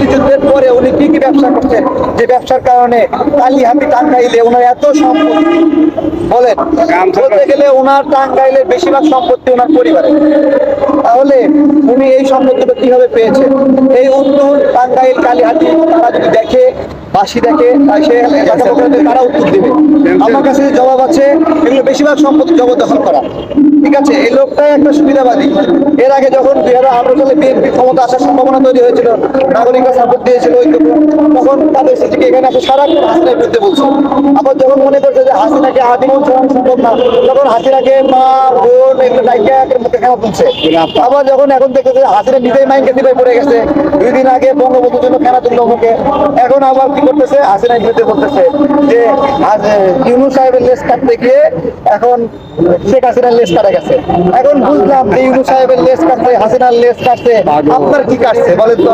মুক্তিযুদ্ধের পরে উনি কি কি ব্যবসা করছেন, যে ব্যবসার কারণে কালিহাতি টাঙ্গাইলে ওনার এত সম্পত্তি, বলেন বলতে গেলে ওনার টাঙ্গাইলের বেশিরভাগ সম্পত্তি ওনার পরিবারের। তাহলে উনি এই সম্পত্তিটা কিভাবে পেয়েছেন? এই উত্তর টাঙ্গাইল কালিহাতি তারা যদি দেখে, বাসি দেখে, সে তারা উত্তর দিবে। আমার কাছে যে জবাব আছে, এগুলো বেশিরভাগ সম্পত্তি জবরদখল করা। ঠিক আছে, এই লোকটাই একটা সুবিধাবাদী। এর আগে যখন 2018 সালে বিএনপি ক্ষমতা আসার সম্ভাবনা তৈরি হয়েছিল, নাগরিকরা সাপোর্ট দিয়েছিল তখন তাদের সিটিকে এখানে আসে সারাক্ষণ হাসিনার বিরুদ্ধে বলছে। আবার যখন মনে করছে যে হাসিনাকে আজীবন সরানো সম্ভব না, তখন হাসিনাকে মা বোন এগুলো ডাইকা মুখে খেলা তুলছে। আবার যখন এখন দেখতেছে হাসিনা নিজেই মাইন্ডকে দিবে পড়ে গেছে, 2 দিন আগে বঙ্গবন্ধুর জন্য খেলা তুললো মুখে, এখন আবার কি করতেছে, হাসিনার বিরুদ্ধে বলতেছে যে ইউনূস সাহেবের লেজ কাটতে গিয়ে এখন শেখ হাসিনার লেজ কাটা গেছে। এখন বুঝলাম যে ইউনূস সাহেবের লেজ কাটছে, হাসিনার লেজ কাটছে, আপনার কি কাটছে বলেন তো?